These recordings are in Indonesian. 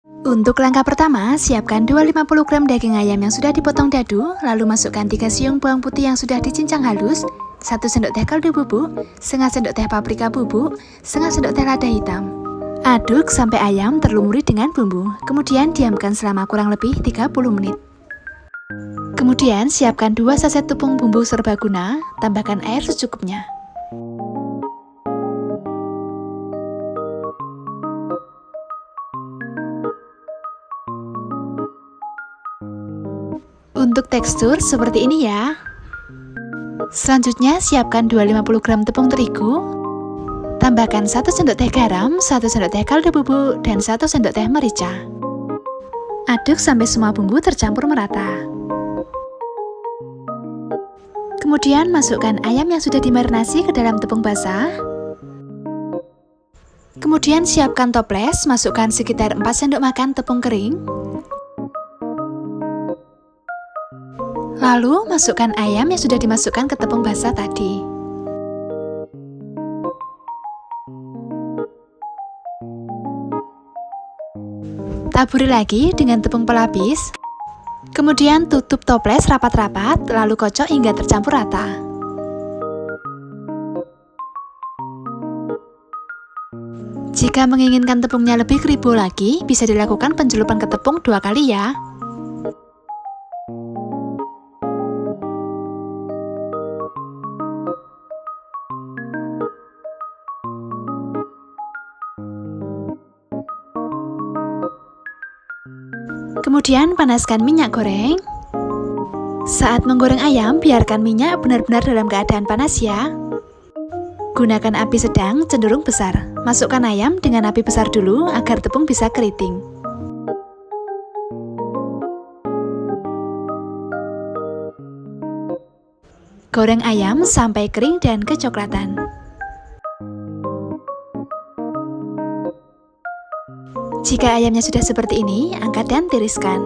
Untuk langkah pertama, siapkan 250 gram daging ayam yang sudah dipotong dadu, lalu masukkan 3 siung bawang putih yang sudah dicincang halus, 1 sendok teh kaldu bubuk, setengah sendok teh paprika bubuk, setengah sendok teh lada hitam. Aduk sampai ayam terlumuri dengan bumbu, kemudian diamkan selama kurang lebih 30 menit. Kemudian siapkan 2 saset tepung bumbu serbaguna, tambahkan air secukupnya. Untuk tekstur seperti ini ya. Selanjutnya siapkan 250 gram tepung terigu. Tambahkan 1 sendok teh garam, 1 sendok teh kaldu bubuk, dan 1 sendok teh merica. Aduk sampai semua bumbu tercampur merata. Kemudian masukkan ayam yang sudah dimarinasi ke dalam tepung basah. Kemudian siapkan toples, masukkan sekitar 4 sendok makan tepung kering. Lalu masukkan ayam yang sudah dimasukkan ke tepung basah tadi. Taburi lagi dengan tepung pelapis. Kemudian tutup toples rapat-rapat, lalu kocok hingga tercampur rata. Jika menginginkan tepungnya lebih keribu lagi, bisa dilakukan pencelupan ke tepung 2 kali ya. Kemudian panaskan minyak goreng. Saat menggoreng ayam, biarkan minyak benar-benar dalam keadaan panas ya. Gunakan api sedang cenderung besar. Masukkan ayam dengan api besar dulu agar tepung bisa keriting. Goreng ayam sampai kering dan kecoklatan. Jika ayamnya sudah seperti ini, angkat dan tiriskan.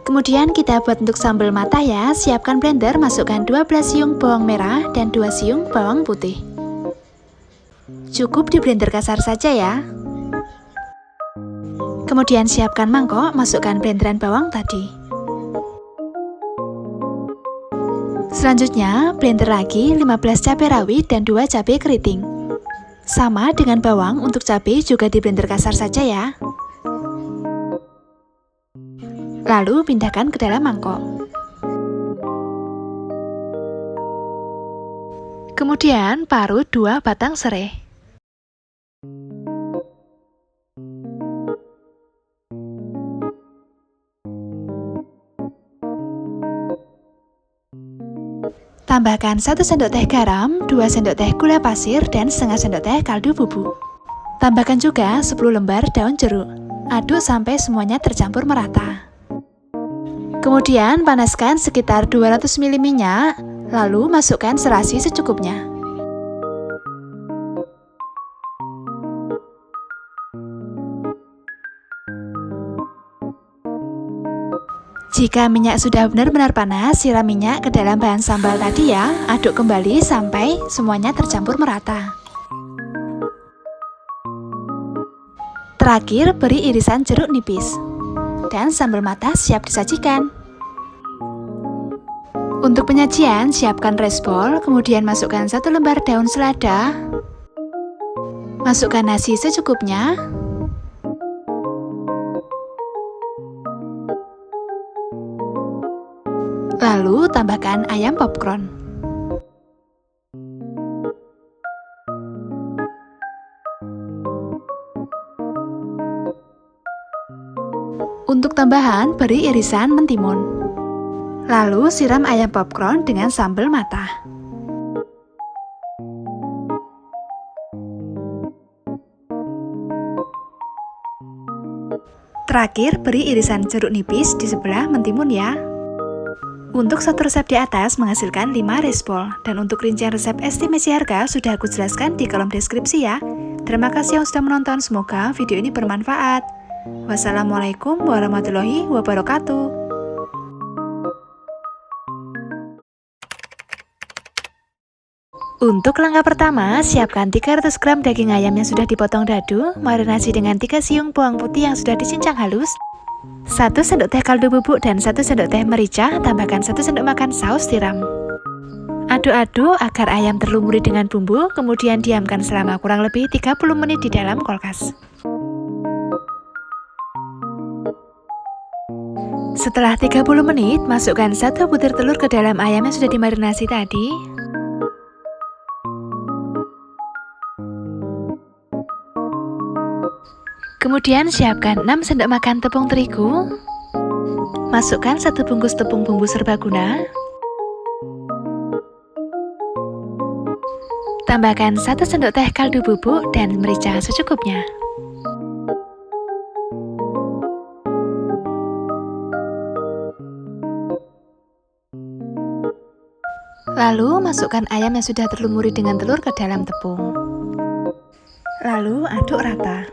Kemudian kita buat untuk sambal mata ya. Siapkan blender, masukkan 12 siung bawang merah dan 2 siung bawang putih. Cukup di blender kasar saja ya. Kemudian siapkan mangkok, masukkan blenderan bawang tadi. Selanjutnya, blender lagi 15 cabai rawit dan 2 cabai keriting. Sama dengan bawang, untuk cabai juga di blender kasar saja ya. Lalu pindahkan ke dalam mangkok. Kemudian parut 2 batang serai. Tambahkan 1 sendok teh garam, 2 sendok teh gula pasir, dan setengah sendok teh kaldu bubuk. Tambahkan juga 10 lembar daun jeruk. Aduk sampai semuanya tercampur merata. Kemudian panaskan sekitar 200 ml minyak, lalu masukkan serasi secukupnya. Jika minyak sudah benar-benar panas, siram minyak ke dalam bahan sambal tadi ya. Aduk kembali sampai semuanya tercampur merata. Terakhir, beri irisan jeruk nipis. Dan sambal mata siap disajikan. Untuk penyajian, siapkan rice bowl, kemudian masukkan 1 lembar daun selada. Masukkan nasi secukupnya. Lalu tambahkan ayam popcorn. Untuk tambahan, beri irisan mentimun. Lalu siram ayam popcorn dengan sambal mata. Terakhir, beri irisan jeruk nipis di sebelah mentimun ya. Untuk satu resep di atas menghasilkan 5 rice bowl, dan untuk rincian resep estimasi harga sudah aku jelaskan di kolom deskripsi ya. Terima kasih yang sudah menonton, semoga video ini bermanfaat. Wassalamualaikum warahmatullahi wabarakatuh. Untuk langkah pertama, siapkan 300 gram daging ayam yang sudah dipotong dadu, marinasi dengan 3 siung bawang putih yang sudah dicincang halus, 1 sendok teh kaldu bubuk dan 1 sendok teh merica, tambahkan 1 sendok makan saus tiram. Aduk-aduk agar ayam terlumuri dengan bumbu, kemudian diamkan selama kurang lebih 30 menit di dalam kulkas. Setelah 30 menit, masukkan 1 butir telur ke dalam ayam yang sudah dimarinasi tadi. Kemudian siapkan 6 sendok makan tepung terigu. Masukkan 1 bungkus tepung bumbu serbaguna. Tambahkan 1 sendok teh kaldu bubuk dan merica secukupnya. Lalu masukkan ayam yang sudah terlumuri dengan telur ke dalam tepung. Lalu aduk rata.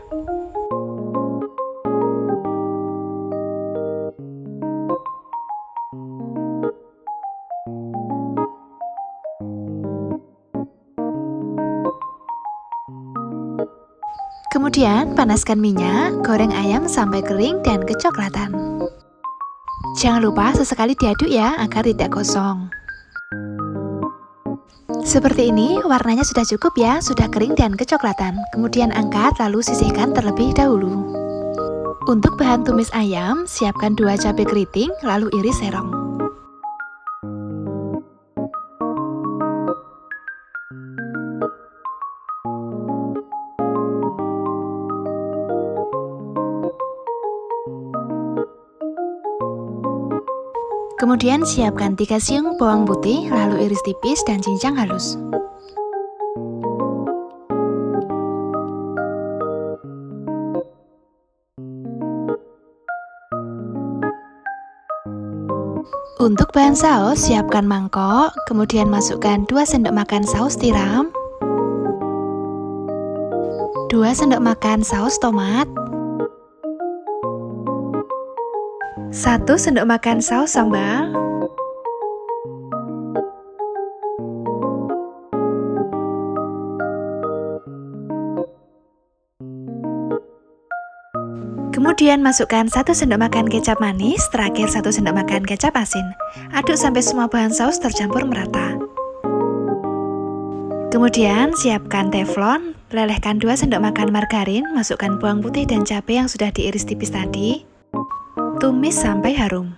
Kemudian panaskan minyak, goreng ayam sampai kering dan kecoklatan. Jangan lupa sesekali diaduk ya agar tidak gosong. Seperti ini, warnanya sudah cukup ya, sudah kering dan kecoklatan. Kemudian angkat lalu sisihkan terlebih dahulu. Untuk bahan tumis ayam, siapkan 2 cabai keriting lalu iris serong. Kemudian siapkan 3 siung bawang putih, lalu iris tipis dan cincang halus. Untuk bahan saus, siapkan mangkok, kemudian masukkan 2 sendok makan saus tiram, 2 sendok makan saus tomat, 1 sendok makan saus sambal, 1 kemudian masukkan 1 sendok makan kecap manis, terakhir 1 sendok makan kecap asin. Aduk sampai semua bahan saus tercampur merata. Kemudian siapkan teflon, lelehkan 2 sendok makan margarin, masukkan bawang putih dan cabai yang sudah diiris tipis tadi. Tumis sampai harum.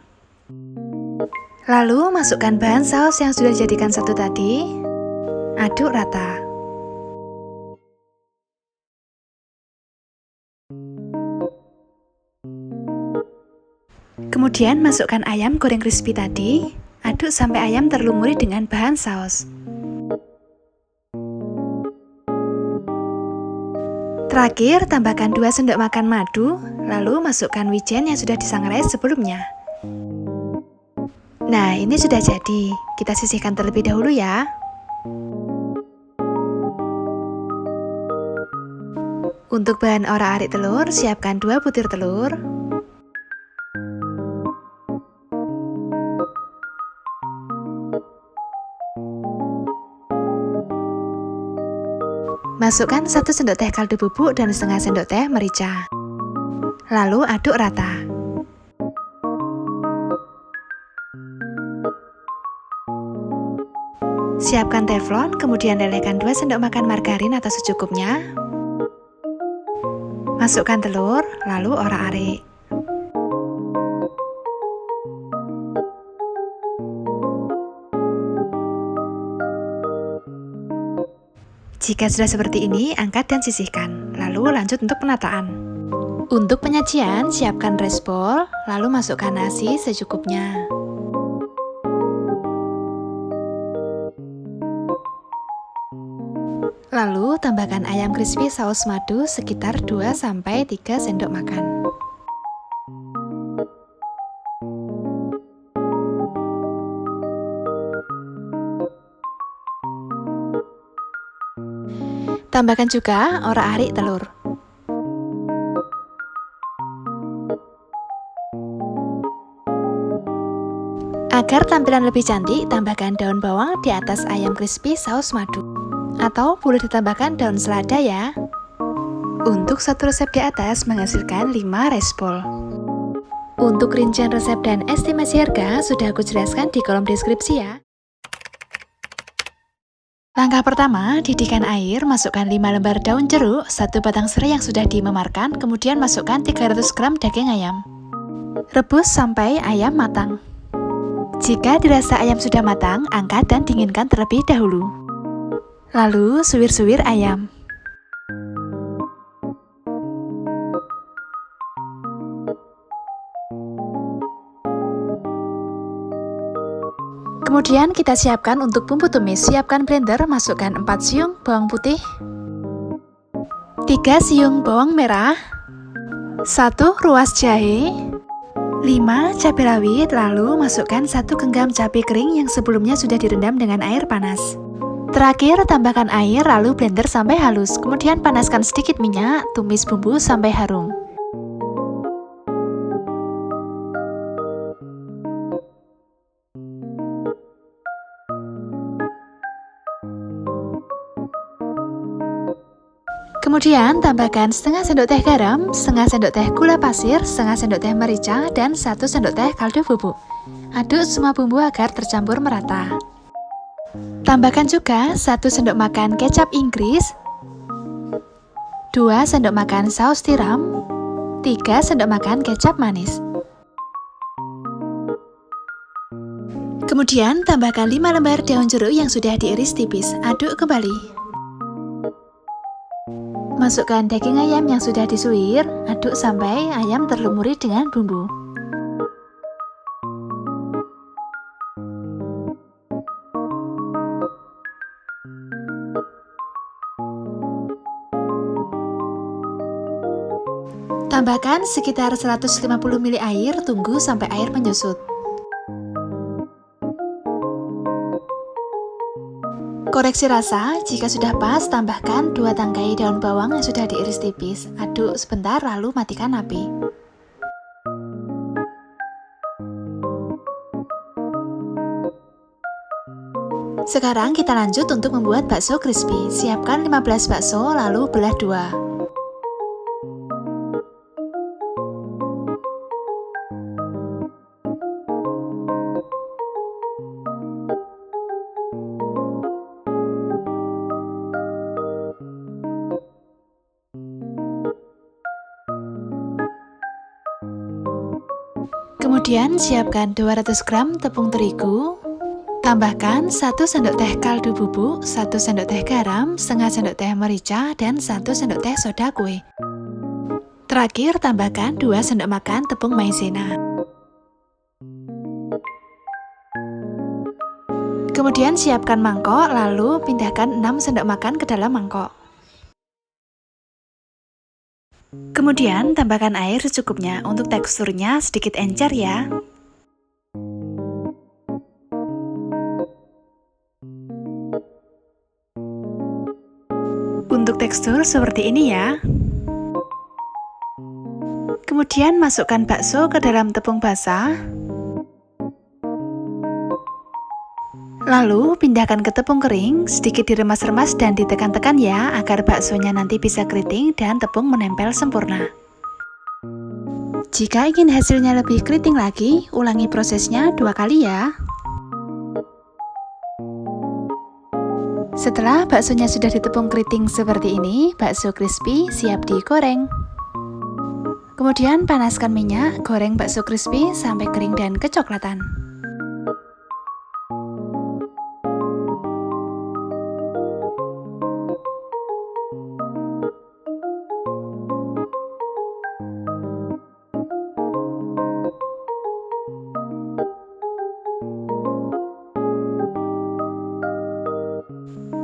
Lalu masukkan bahan saus yang sudah dijadikan satu tadi. Aduk rata. Kemudian masukkan ayam goreng crispy tadi. Aduk sampai ayam terlumuri dengan bahan saus. Terakhir, tambahkan 2 sendok makan madu, lalu masukkan wijen yang sudah disangrai sebelumnya. Nah, ini sudah jadi. Kita sisihkan terlebih dahulu ya. Untuk bahan orak-arik telur, siapkan 2 butir telur. Masukkan 1 sendok teh kaldu bubuk dan setengah sendok teh merica. Lalu aduk rata. Siapkan teflon, kemudian lelehkan 2 sendok makan margarin atau secukupnya. Masukkan telur, lalu orak-arik. Jika sudah seperti ini, angkat dan sisihkan. Lalu lanjut untuk penataan. Untuk penyajian, siapkan rice bowl, lalu masukkan nasi secukupnya. Lalu tambahkan ayam crispy saus madu sekitar 2-3 sendok makan. Tambahkan juga orak-arik telur. Agar tampilan lebih cantik, tambahkan daun bawang di atas ayam crispy saus madu. Atau boleh ditambahkan daun selada ya. Untuk satu resep di atas menghasilkan 5 respol. Untuk rincian resep dan estimasi harga sudah aku jelaskan di kolom deskripsi ya. Langkah pertama, didihkan air, masukkan 5 lembar daun jeruk, 1 batang serai yang sudah dimemarkan, kemudian masukkan 300 gram daging ayam. Rebus sampai ayam matang. Jika dirasa ayam sudah matang, angkat dan dinginkan terlebih dahulu. Lalu, suwir-suwir ayam. Kemudian kita siapkan untuk bumbu tumis. Siapkan blender, masukkan 4 siung bawang putih, 3 siung bawang merah, 1 ruas jahe, 5 cabai rawit, lalu masukkan 1 genggam cabai kering yang sebelumnya sudah direndam dengan air panas. Terakhir, tambahkan air lalu blender sampai halus. Kemudian panaskan sedikit minyak, tumis bumbu sampai harum. Kemudian tambahkan setengah sendok teh garam, setengah sendok teh gula pasir, setengah sendok teh merica, dan 1 sendok teh kaldu bubuk. Aduk semua bumbu agar tercampur merata. Tambahkan juga 1 sendok makan kecap Inggris, 2 sendok makan saus tiram, 3 sendok makan kecap manis. Kemudian tambahkan 5 lembar daun jeruk yang sudah diiris tipis. Aduk kembali. Masukkan daging ayam yang sudah disuir, aduk sampai ayam terlumuri dengan bumbu. Tambahkan sekitar 150 ml air, tunggu sampai air menyusut. Koreksi rasa, jika sudah pas, tambahkan 2 tangkai daun bawang yang sudah diiris tipis. Aduk sebentar lalu matikan api. Sekarang kita lanjut untuk membuat bakso crispy. Siapkan 15 bakso lalu belah 2. Kemudian siapkan 200 gram tepung terigu, tambahkan 1 sendok teh kaldu bubuk, 1 sendok teh garam, setengah sendok teh merica, dan 1 sendok teh soda kue. Terakhir tambahkan 2 sendok makan tepung maizena. Kemudian siapkan mangkok, lalu pindahkan 6 sendok makan ke dalam mangkok. Kemudian tambahkan air secukupnya, untuk teksturnya sedikit encer ya. Untuk tekstur seperti ini ya. Kemudian masukkan bakso ke dalam tepung basah. Lalu pindahkan ke tepung kering, sedikit diremas-remas dan ditekan-tekan ya, agar baksonya nanti bisa keriting dan tepung menempel sempurna. Jika ingin hasilnya lebih keriting lagi, ulangi prosesnya 2 kali ya. Setelah baksonya sudah ditepung keriting seperti ini, bakso crispy siap digoreng. Kemudian panaskan minyak, goreng bakso crispy sampai kering dan kecoklatan.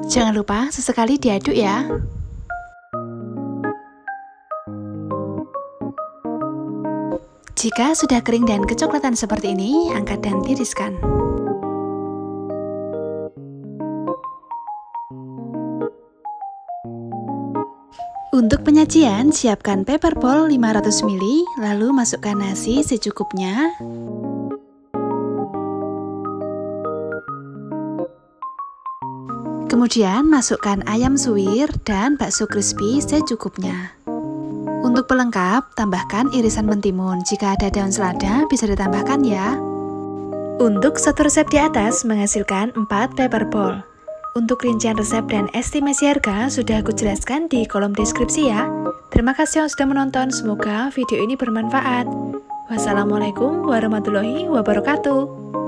Jangan lupa sesekali diaduk ya. Jika sudah kering dan kecoklatan seperti ini, angkat dan tiriskan. Untuk penyajian, siapkan paper bowl 500 ml, lalu masukkan nasi secukupnya. Kemudian masukkan ayam suwir dan bakso crispy secukupnya. Untuk pelengkap, tambahkan irisan mentimun. Jika ada daun selada, bisa ditambahkan ya. Untuk satu resep di atas menghasilkan 4 paper bowl. Untuk rincian resep dan estimasi harga sudah aku jelaskan di kolom deskripsi ya. Terima kasih yang sudah menonton, semoga video ini bermanfaat. Wassalamualaikum warahmatullahi wabarakatuh.